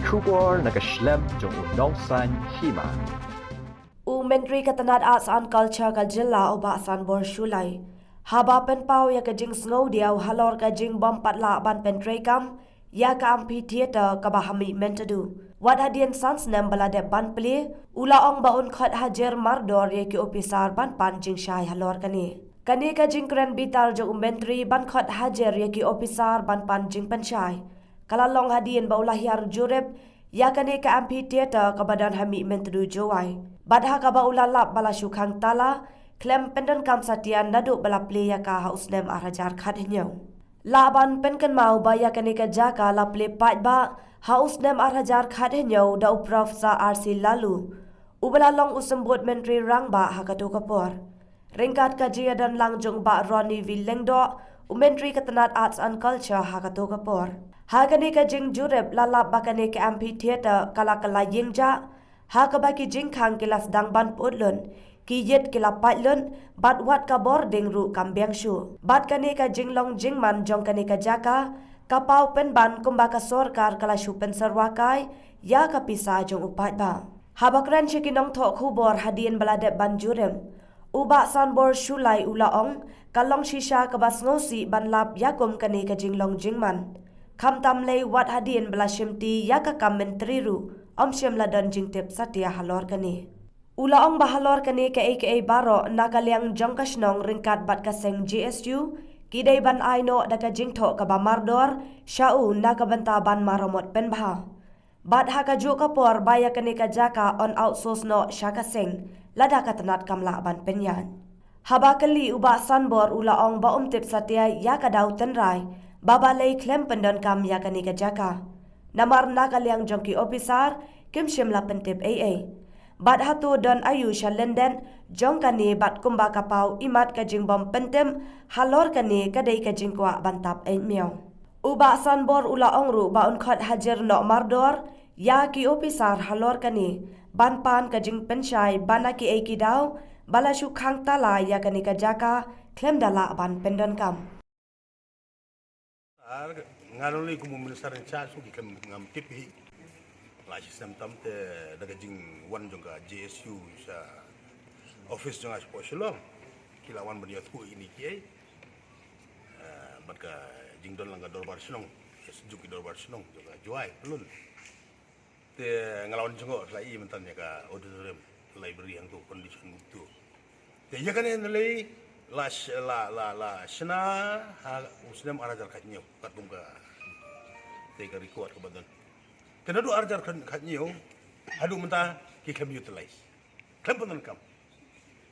kubor nakaslem jong unongsan hima. Menteri Ketenat Arts and Culture Kajilla Oba Sanbor Shulai. Haba penpau ya kajing snow diau halor kajing bom patla ban pentrekam ya ka amphitheater kabahami mentadu. Wat hadian sans nem balade ban pli ula ong baun khat hajer mardor ya ki opisar ban panjing syai halor kani. Kani kajing kren bitar jo menteri ban khat hajer ya ki opisar ban panjing pensyai. Kalalong hadian baulah yar jureb ya kani ka amphitheater kabadan hami mentadu jowai. Badha kaba ulalap bala syukhang tala, klem pendan kam satian naduk bala play ka haus nem arajar khat hinyau. Laban penkan mau baya kani ka jaka la play pat ba, haus nem arajar khat hinyau da upraf sa RC lalu. Ubala long usembut menteri rang ba hakatu kapor. Ringkat kaji dan langjung ba Ronnie Villengdo, Menteri Ketenat Arts and Culture hakatu kapor. Hakani ka jing jureb lalap bakani ka amphitheater kala-kala yingja, ha kabaki jingkhang kilas dang ban putlun ki yet kila patlun bat wat ka boarding ru kambiang shu bat kani ka jinglong jingman jong kani ka jaka kapau pen ban kumba ka sorkar kala shu pen sarwakai ya ka pisa jong upat ba habakran chikinong tho khubor hadien balade ban jurem uba sanbor shulai ulaong kalong shisha ka bas ngosi ban lap yakum kani ka jinglong jingman kham tamlei wat hadien bala shimti ya ka menteri ru Om Syam ladan jingtip satya halor kani. Ula ong bahalor kani ke aka baro nakaliang jongkasnong ringkat bat kaseng GSU, kidai ban aino daka jingtho kaba mardor, syau nakabanta ban maromot penbha. Bat haka juk kapor baya kani ka jaka on outsource no syakaseng, lada katanat kamla ban penyan. Haba kali uba sanbor ula ong ba tip satya ya kadau tenrai, baba lay klem pendan kam ya kani ka jaka. Namar nakaliang jongki opisar kim shimla pentip AA. Bat hatu don ayu shalenden jong kani bat kumba kapau imat kajing bom pentem halor kani kadai kajing kwa bantap miao. Uba sanbor ula ongru ba unkhat hajer no mardor ya ki opisar halor kani ban pan kajing pensyai banaki ai kidau bala syukhang tala ya kani kajaka klem dala ban pendon kam. Ngaroli kumu minister in charge ki kam ngam tipi la system tam te daga jing wan jonga JSU sa office jonga po shalom kila wan bani tu ini ki barka jing don langa dorbar snong sejuk dorbar snong jonga juai pelun te ngalawan jongo lai mentan ya ka auditorium library yang tu condition tu te ya kan nilai la sena ha usnem arajar katnyo katungka tega record ke badan tenadu arajar katnyo hadu menta ki kam utilize kam panan kam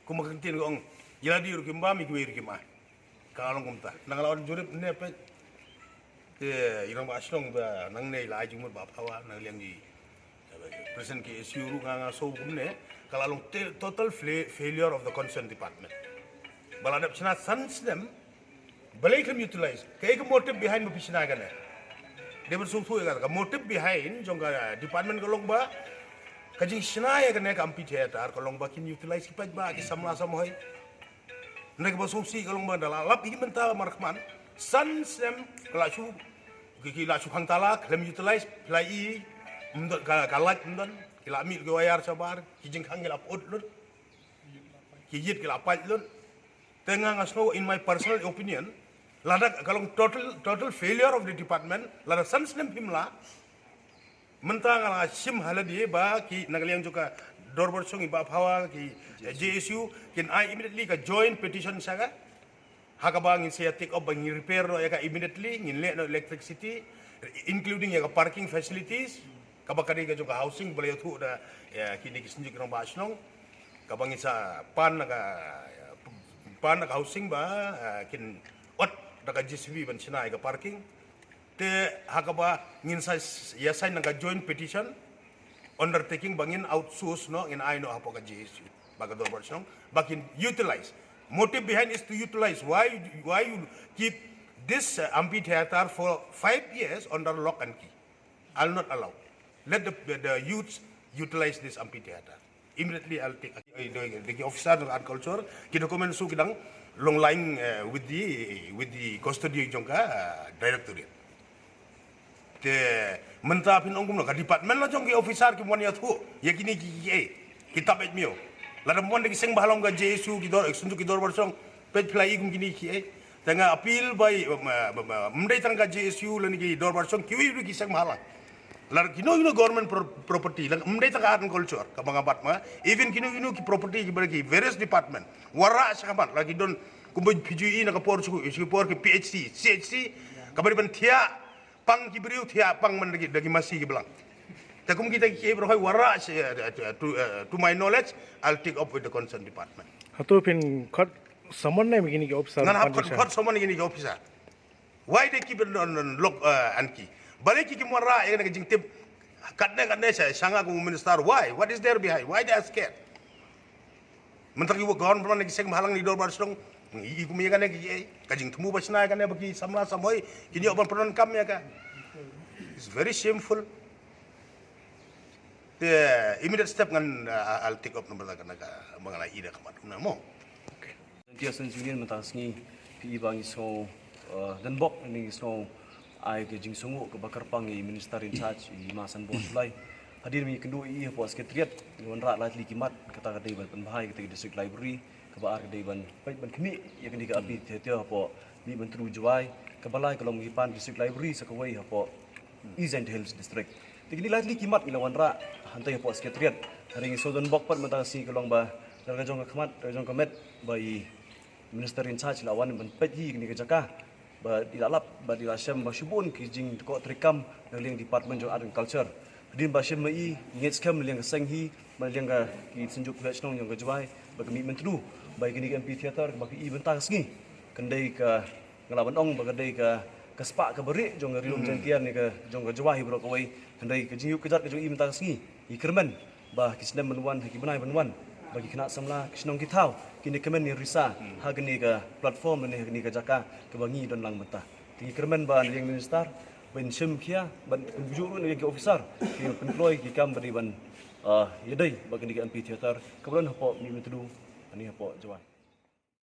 kumakantin ong yadi rukim ba mi kwir kimah kalong kumta nangalawan jurip ne pe te irang ba aslong ba nang nei la jumur ba pawa nang liang di present ki issue nga so kumne kalalong total failure of the concerned department baladap sina sans them balai kam utilize kay ka motive behind mo pisina kana de bersungsu ka motive behind jongga department kolong ba kajing sina ya kana ka amphitheater kolong ba kin utilize kipat ba ki samla samoy nek ba sungsi kolong ba dalalap ini menta markman sans them kala su ki la su khangtala kam utilize plai mundot kalat mundon kila mi go wayar sabar kijing khang la pot lut kijit kila pat lut tengah ngasno in my personal opinion lada kalau total failure of the department lada sansnem himla mentang ala sim haladi ba ki nagaliang juga dorbor songi ba phawa ki JSU kin I immediately ka join petition saga hakabang in saya take up bang repair no ya ka immediately ngin le no electricity including ya ka parking facilities kabakari ka juga housing boleh tu da ya kini kisinjuk no ba asnong kabang isa pan nak housing ba kin ot daga GCB ban sinai ka parking te hakaba ngin sa yasai nang joint petition undertaking bangin outsource no in I no apo ka GSU baga dorbar song bakin utilize motive behind is to utilize why you keep this amphitheater for 5 years under lock and key. I'll not allow. Let the youths utilize this amphitheater. Immediately I'll take the officer of agriculture ki document su kidang long line with the custody jongka directorate te mentah pin ongkum ka department la jong ki officer ki mon ya thu ya kini ki kitab et mio la da mon de seng bahalong ga jesu ki dor sunju ki dor barsong pet play gum kini ki tanga appeal by mendai tang ga jesu la ni ki dor barsong ki wi ki seng bahalang la kino government property la mendai tang art and culture ka bangabat ma even kino ki property ki bagi various department wara sakabat lagi don kumbai PGE na ka por su por ki PhD CHC kabari ban thia pang ki beriu thia pang man dagi masih ki belang takum kita ki berhoi wara to my knowledge I'll take up with the concerned department Hatu pin kot someone name gini ki officer. nan hap kot someone gini ki officer why they keep it on lock anki balik ki wara e na jing tip katne sa sanga ku minister why what is there behind why they are scared mentaki government ni seng halang ni dor barsong i kumia kan ki kajing temu basna kan bagi samla samoi kini oban peron kam ya ka it's very shameful the immediate step ngan I'll take up number kan mengenai ide kamat namo dia sendirian mentasngi pi bang so dan bok ni so ai ke jing sungu ke bakar pangi minister in charge i masan boslai hadir mi kendu i po sekretariat ngon ra la likimat kata kata ban penbahai kata district library kebaar ke ban baik ban kini ya kini ke abi tetia po mi mentru juai ke balai kolom hipan district library sakawai po East and Hills district tikini lightly kimat ilawan ra hantai po sekretariat hari so dan bok pat mentasi kolong ba darga jong kamat jong kamet bai minister in charge lawan ban peti kini ke jaka ba dilalap ba dilasem ba shubun ki jing ko trikam daling department of art and culture din ba shem mai nget skam leng senghi ba leng ka ki senjuk ka snong yang ka juai ba kami mentru ba kini MP theater ba ki bentang sengi kendai ka ngelawan ong ba kendai ka kaspa ka beri jong rilum jentian ni ka jong ka juai bro ka wai kendai ka jingyuk kejar ka jong i bentang sengi i kermen ba kisnem menwan ki benai benwan bagi kena samla kisnong kitau kini kemen ni risa hagni ka platform ni hagni ka jaka ke bangi don lang mata ti kermen ba yang minister ben sem kia ban bujuru ni ke officer ki employ ki kam bari ban yedai bagi ni MP theater kebetulan hapo mi metudu ani hapo jawan